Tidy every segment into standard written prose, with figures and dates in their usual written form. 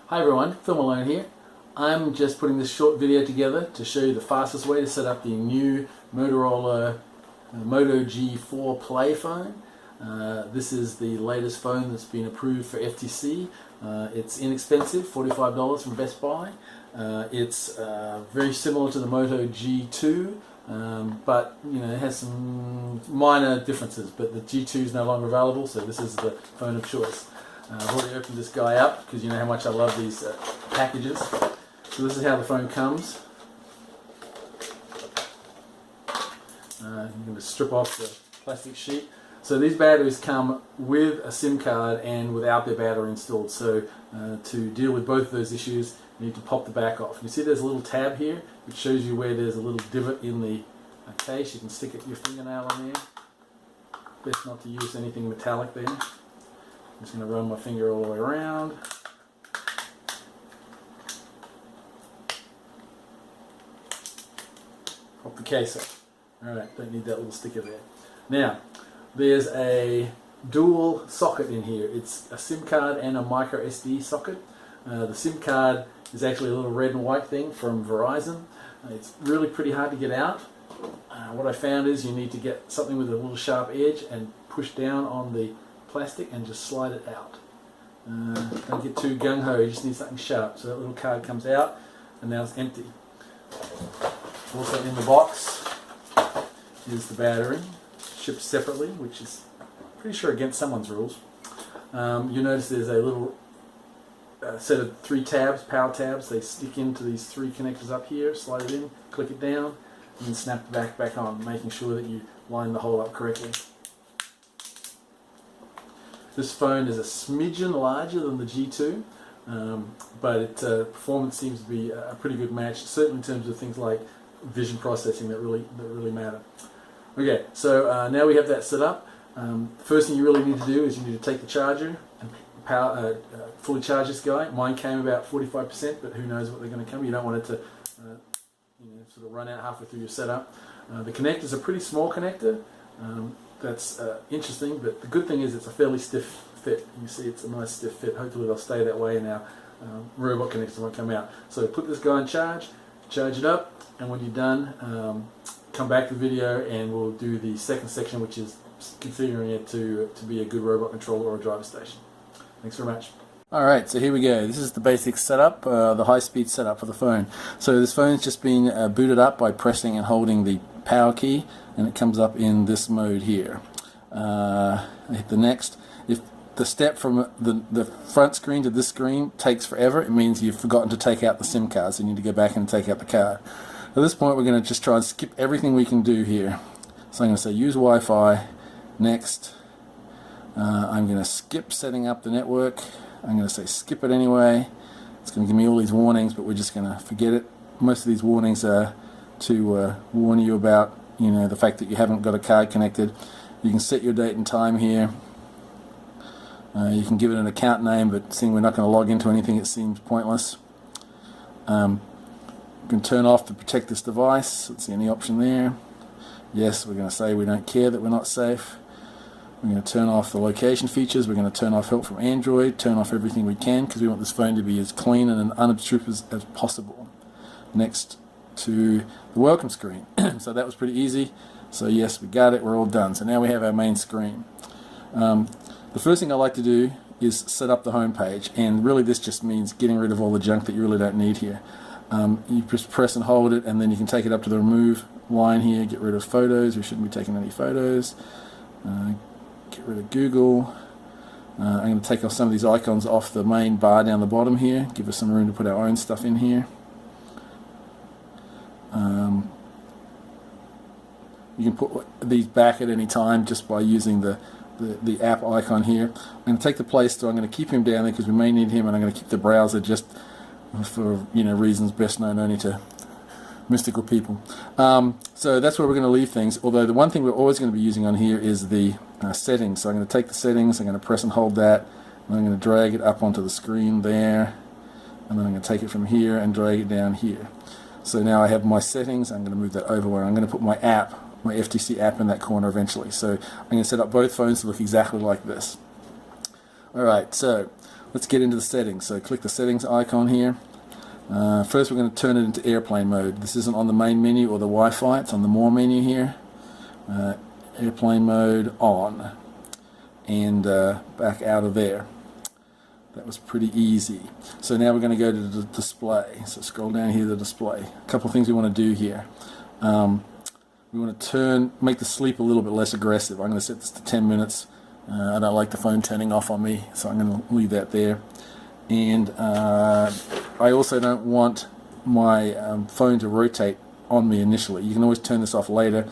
Hi everyone, Phil Malone here. I'm just putting this short video together to show you the fastest way to set up the new Motorola Moto G4 Play phone. This is the latest phone that's been approved for FTC. It's inexpensive, $45 from Best Buy. It's very similar to the Moto G2, but it has some minor differences. But the G2 is no longer available, so this is the phone of choice. I've already opened this guy up because you know how much I love these packages. So this is how the phone comes. You can just strip off the plastic sheet. So these batteries come with a SIM card and without their battery installed. So to deal with both of those issues, you need to pop the back off. You see there's a little tab here which shows you where there's a little divot in the case. You can stick your fingernail in there. Best not to use anything metallic there. I'm just going to run my finger all the way around. Pop the case up. Alright, don't need that little sticker there. Now, there's a dual socket in here. It's a SIM card and a micro SD socket. The SIM card is actually a little red and white thing from Verizon. It's really pretty hard to get out. What I found is you need to get something with a little sharp edge and push down on the plastic and just slide it out. Don't get too gung-ho, you just need something sharp. So that little card comes out and now it's empty. Also in the box is the battery, shipped separately, which is pretty sure against someone's rules. You notice there's a little set of 3 tabs, power tabs. They stick into these 3 connectors up here, slide it in, click it down, and then snap the back on, making sure that you line the hole up correctly. This phone is a smidgen larger than the G2, but performance seems to be a pretty good match, certainly in terms of things like vision processing that really matter. Okay, so now we have that set up. First thing you really need to do is you need to take the charger and fully charge this guy. Mine came about 45%, but who knows what they're going to come. You don't want it to sort of run out halfway through your setup. The connector is a pretty small connector. That's interesting, but the good thing is it's a fairly stiff fit. You see it's a nice stiff fit. Hopefully they'll stay that way and our robot connector won't come out. So put this guy in charge it up, and when you're done, come back to the video and we'll do the second section, which is configuring it to be a good robot controller or a driver station. Thanks very much. Alright, so here we go. This is the basic setup, the high-speed setup for the phone. So this phone's just been booted up by pressing and holding the power key, and it comes up in this mode here. I hit the next. If the step from the front screen to this screen takes forever, it means you've forgotten to take out the SIM card, so you need to go back and take out the card. At this point we're going to just try and skip everything we can do here. So I'm going to say use Wi-Fi, next. I'm going to skip setting up the network. I'm going to say skip it anyway. It's going to give me all these warnings, but we're just going to forget it. Most of these warnings are to warn you about the fact that you haven't got a card connected. You can set your date and time here. You can give it an account name, but seeing we're not going to log into anything, it seems pointless. You can turn off to protect this device. Let's see any option there. Yes, we're going to say we don't care that we're not safe. We're going to turn off the location features. We're going to turn off help from Android, turn off everything we can because we want this phone to be as clean and unobtrusive as possible. Next to the welcome screen. So that was pretty easy. So yes, we got it, we're all done. So now we have our main screen. The first thing I like to do is set up the home page, and really this just means getting rid of all the junk that you really don't need here. You just press and hold it, and then you can take it up to the remove line here, get rid of photos. We shouldn't be taking any photos. Get rid of Google. I'm going to take off some of these icons off the main bar down the bottom here, give us some room to put our own stuff in here. You can put these back at any time just by using the app icon here. I'm going to take the Play Store. I'm going to keep him down there because we may need him, and I'm going to keep the browser just for reasons best known only to mystical people. So that's where we're going to leave things, although the one thing we're always going to be using on here is the settings. So I'm going to take the settings, I'm going to press and hold that, and I'm going to drag it up onto the screen there, and then I'm going to take it from here and drag it down here. So now I have my settings. I'm going to move that over where I'm going to put my app, my FTC app, in that corner eventually. So I'm going to set up both phones to look exactly like this. Alright, so let's get into the settings. So click the settings icon here. First we're going to turn it into airplane mode. This isn't on the main menu or the Wi-Fi, it's on the more menu here. Airplane mode on, and back out of there. That was pretty easy. So now we're going to go to the display. So scroll down here to the display. A couple of things we want to do here. We want to make the sleep a little bit less aggressive. I'm going to set this to 10 minutes. I don't like the phone turning off on me, so I'm going to leave that there. And I also don't want my phone to rotate on me initially. You can always turn this off later,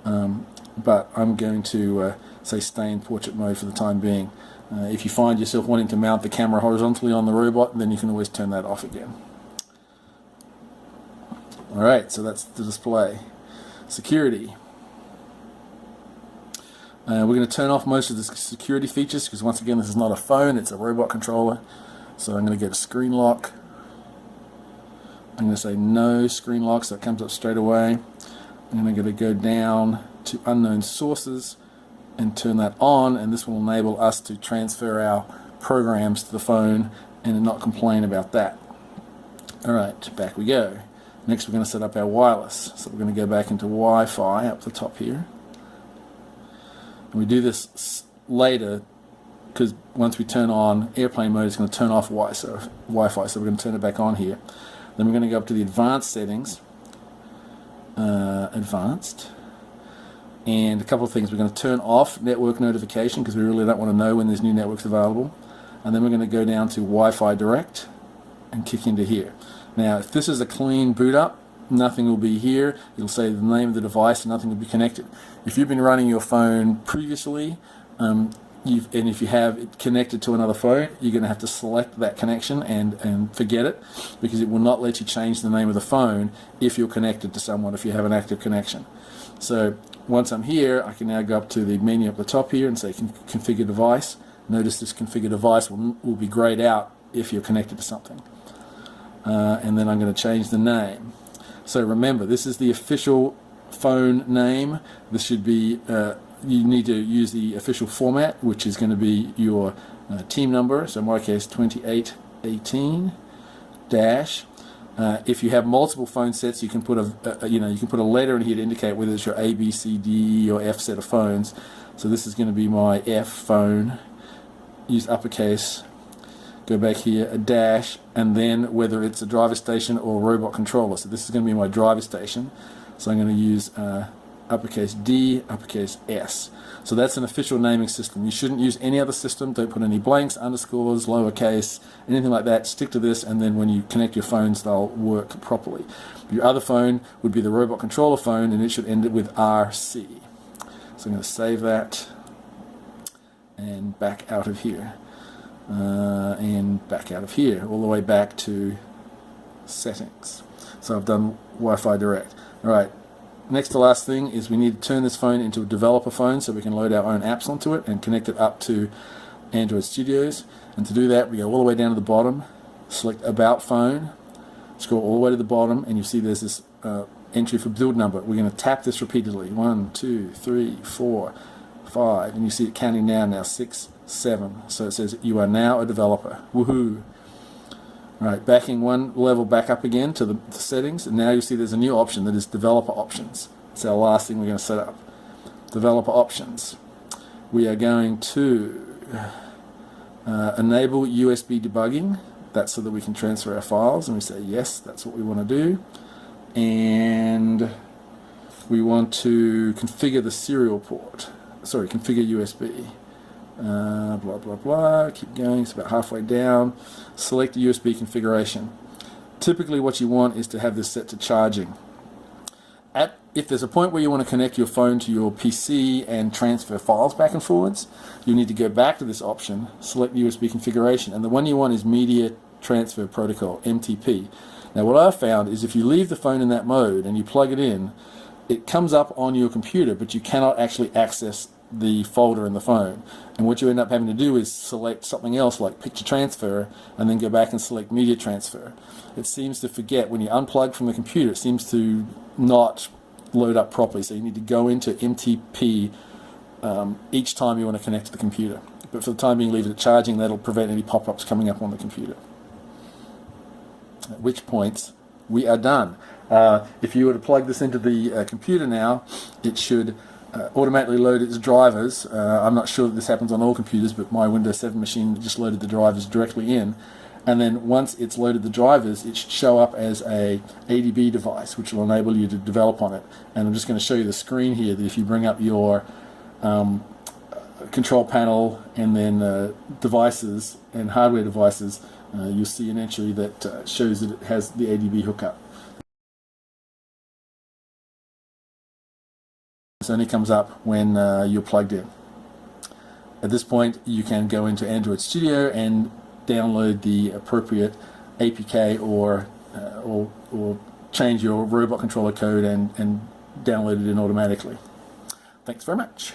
but I'm going to say stay in portrait mode for the time being. If you find yourself wanting to mount the camera horizontally on the robot, then you can always turn that off again. Alright, so that's the display. Security. We're going to turn off most of the security features because once again this is not a phone, it's a robot controller. So I'm going to go to screen lock. I'm going to say no screen lock, so it comes up straight away. I'm going to go down to unknown sources and turn that on, and this will enable us to transfer our programs to the phone and not complain about that. Alright, back we go. Next we're going to set up our wireless. So we're going to go back into Wi-Fi up the top here. And we do this later because once we turn on airplane mode, it's going to turn off Wi-Fi, so we're going to turn it back on here. Then we're going to go up to the advanced settings. Advanced. And a couple of things. We're going to turn off network notification because we really don't want to know when there's new networks available. And then we're going to go down to Wi-Fi Direct and kick into here. Now, if this is a clean boot up, nothing will be here. It'll say the name of the device and nothing will be connected. If you've been running your phone previously, and if you have it connected to another phone, you're going to have to select that connection and forget it, because it will not let you change the name of the phone if you're connected to someone, if you have an active connection. So once I'm here, I can now go up to the menu up the top here and say configure device. Notice this configure device will be grayed out if you're connected to something. And then I'm going to change the name. So remember, this is the official phone name. This should be, you need to use the official format, which is going to be your team number. So in my case, 2818 dash. If you have multiple phone sets, you can put you can put a letter in here to indicate whether it's your A, B, C, D, or F set of phones. So this is going to be my F phone. Use uppercase. Go back here, a dash, and then whether it's a driver station or a robot controller. So this is going to be my driver station. So I'm going to use uppercase D, uppercase S. So that's an official naming system. You shouldn't use any other system. Don't put any blanks, underscores, lowercase, anything like that. Stick to this, and then when you connect your phones, they'll work properly. Your other phone would be the robot controller phone, and it should end it with RC. So I'm going to save that and back out of here. And back out of here, all the way back to settings. So I've done Wi-Fi Direct. Alright, next to last thing is we need to turn this phone into a developer phone so we can load our own apps onto it and connect it up to Android Studios. And to do that, we go all the way down to the bottom, select About Phone, scroll all the way to the bottom, and you see there's this entry for build number. We're going to tap this repeatedly. 1, 2, 3, 4, 5, and you see it counting down now, 6, 7. So it says you are now a developer. Woohoo! Alright, backing one level back up again to the settings, and now you see there's a new option that is developer options. It's our last thing we're going to set up. Developer options. We are going to enable USB debugging. That's so that we can transfer our files, and we say yes, that's what we want to do. And we want to configure the serial port. Sorry, configure USB. Blah blah blah, keep going, it's about halfway down. Select the USB configuration. Typically what you want is to have this set to charging. If there's a point where you want to connect your phone to your PC and transfer files back and forwards, you need to go back to this option, select USB configuration, and the one you want is Media Transfer Protocol, MTP. Now what I've found is if you leave the phone in that mode and you plug it in, it comes up on your computer, but you cannot actually access the folder in the phone, and what you end up having to do is select something else like picture transfer and then go back and select media transfer. It seems to forget when you unplug from the computer, it seems to not load up properly, so you need to go into MTP each time you want to connect to the computer. but for the time being leave it at charging. That'll prevent any pop-ups coming up on the computer. At which point we are done. If you were to plug this into the computer now, it should automatically load its drivers. I'm not sure that this happens on all computers, but my Windows 7 machine just loaded the drivers directly in. And then once it's loaded the drivers, it should show up as a ADB device, which will enable you to develop on it. And I'm just going to show you the screen here, that if you bring up your control panel and then devices and hardware devices, you'll see an entry that shows that it has the ADB hookup. This only comes up when you're plugged in. At this point, you can go into Android Studio and download the appropriate APK or change your robot controller code and download it in automatically. Thanks very much.